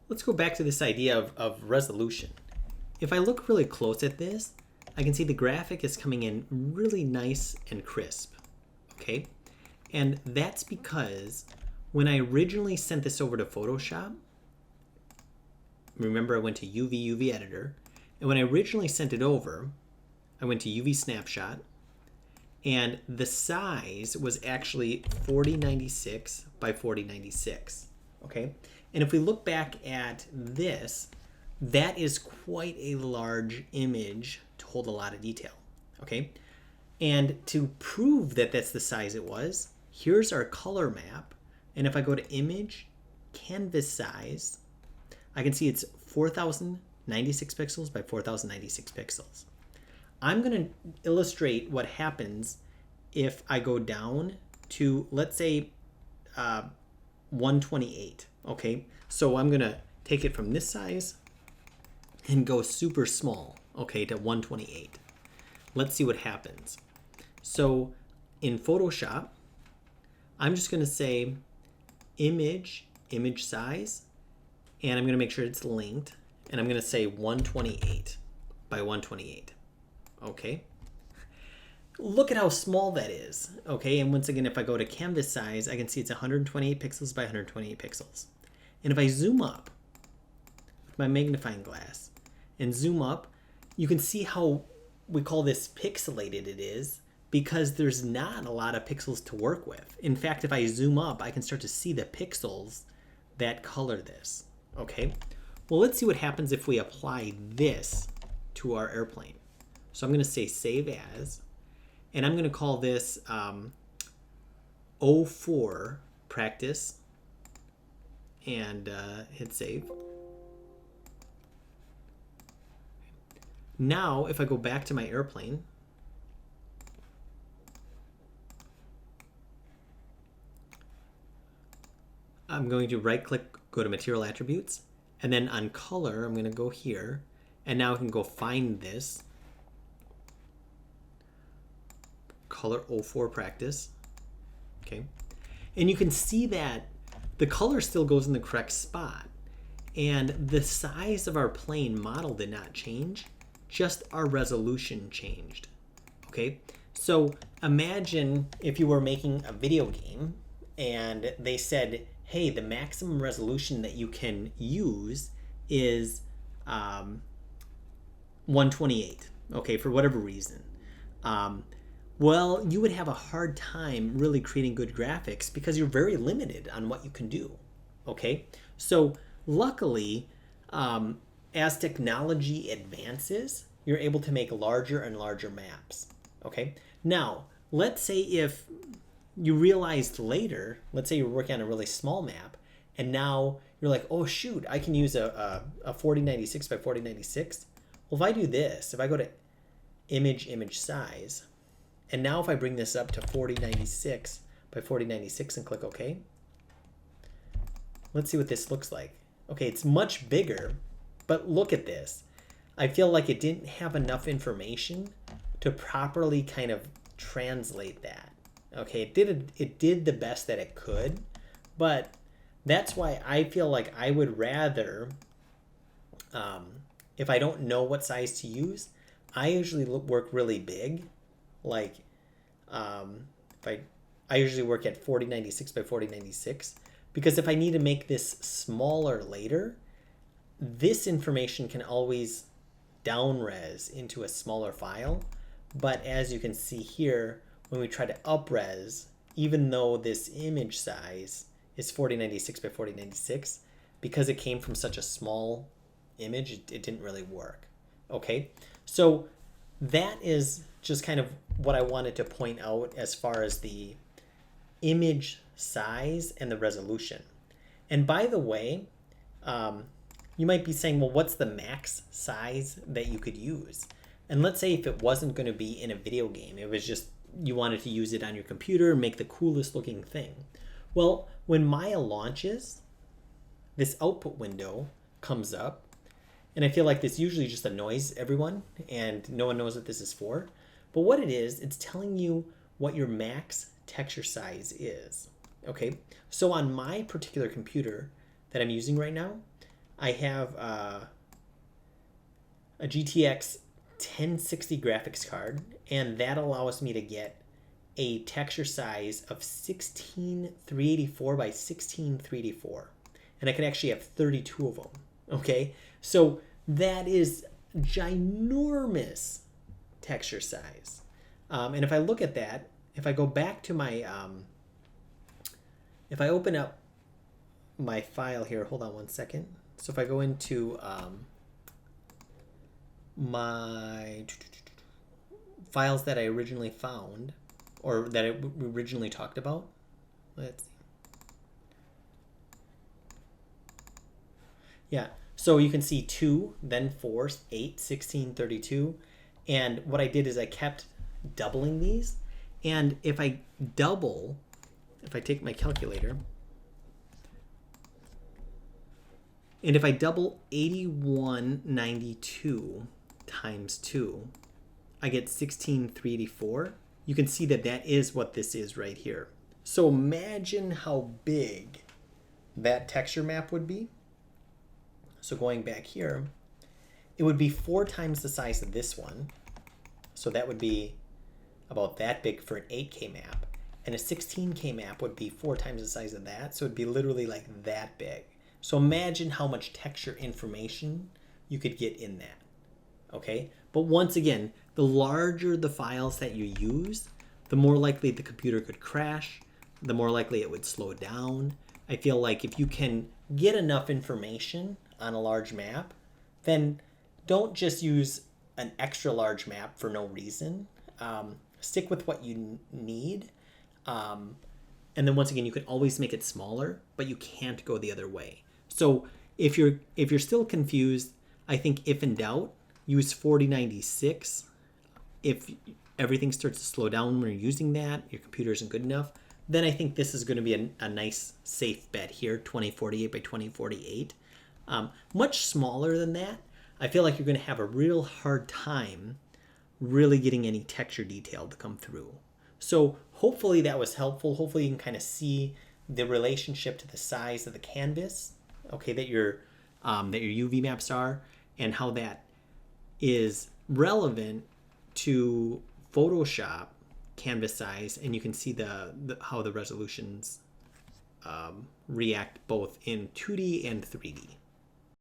let's go back to this idea of resolution. If I look really close at this, I can see the graphic is coming in really nice and crisp, okay? And that's because when I originally sent this over to Photoshop, remember I went to UV editor, and when I originally sent it over, I went to UV snapshot, and the size was actually 4096 by 4096, okay? And if we look back at this, that is quite a large image to hold a lot of detail, okay? And to prove that that's the size it was, here's our color map. And if I go to image, canvas size, I can see it's 4096 pixels by 4096 pixels. I'm going to illustrate what happens if I go down to, let's say, 128, okay? So I'm going to take it from this size and go super small, okay, to 128. Let's see what happens. So in Photoshop, I'm just going to say image size, and I'm going to make sure it's linked, and I'm going to say 128 by 128. Okay. Look at how small that is. Okay, and once again, if I go to canvas size, I can see it's 128 pixels by 128 pixels. And if I zoom up with my magnifying glass and zoom up, you can see how we call this pixelated it is, because there's not a lot of pixels to work with. In fact, if I zoom up, I can start to see the pixels that color this. Okay, well, let's see what happens if we apply this to our airplane. So I'm going to say save as, and I'm going to call this 04 practice, and hit save. Now, if I go back to my airplane, I'm going to right click, go to material attributes, and then on color, I'm going to go here, and now I can go find this. Color 04 practice, okay? And you can see that the color still goes in the correct spot, and the size of our plane model did not change, just our resolution changed, okay? So imagine if you were making a video game and they said, hey, the maximum resolution that you can use is 128, okay, for whatever reason. Well, you would have a hard time really creating good graphics because you're very limited on what you can do, okay? So luckily, as technology advances, you're able to make larger and larger maps, okay? Now, let's say if you realized later, let's say you're working on a really small map, and now you're like, oh shoot, I can use a 4096 by 4096. Well, if I do this, if I go to image size, and now if I bring this up to 4096 by 4096 and click OK, let's see what this looks like. Okay, it's much bigger, but look at this. I feel like it didn't have enough information to properly kind of translate that. Okay, it did the best that it could, but that's why I feel like I would rather, if I don't know what size to use, I usually work really big. Like, if I usually work at 4096 by 4096, because if I need to make this smaller later, this information can always down-res into a smaller file. But as you can see here, when we try to up-res, even though this image size is 4096 by 4096, because it came from such a small image, it didn't really work. Okay, so that is just kind of what I wanted to point out as far as the image size and the resolution. And by the way, you might be saying, well, what's the max size that you could use? And let's say if it wasn't going to be in a video game, it was just you wanted to use it on your computer and make the coolest looking thing. Well, when Maya launches, this output window comes up, and I feel like this usually just annoys everyone and no one knows what this is for. But what it is, it's telling you what your max texture size is. Okay, so on my particular computer that I'm using right now, I have a GTX 1060 graphics card, and that allows me to get a texture size of 16384 by 16384, and I can actually have 32 of them. Okay, so that is ginormous texture size. And if I look at that, if I go back to my if I open up my file here, hold on one second. So if I go into my files that I originally found, or that I originally talked about, let's see. Yeah, so you can see 2, then 4, 8, 16, 32. And what I did is I kept doubling these. And if I double, if I take my calculator, and if I double 8192 times 2, I get 16384. You can see that that is what this is right here. So imagine how big that texture map would be. So going back here, it would be 4 times the size of this one. So that would be about that big for an 8K map. And a 16K map would be 4 times the size of that. So it'd be literally like that big. So imagine how much texture information you could get in that. Okay? But once again, the larger the files that you use, the more likely the computer could crash, the more likely it would slow down. I feel like if you can get enough information on a large map, then don't just use an extra large map for no reason. Stick with what you need. And then once again, you can always make it smaller, but you can't go the other way. So if you're still confused, I think if in doubt, use 4096. If everything starts to slow down when you're using that, your computer isn't good enough, then I think this is going to be a nice safe bet here, 2048 by 2048. Much smaller than that, I feel like you're going to have a real hard time really getting any texture detail to come through. So hopefully that was helpful. Hopefully you can kind of see the relationship to the size of the canvas, okay, that your UV maps are, and how that is relevant to Photoshop canvas size, and you can see how the resolutions react both in 2D and 3D.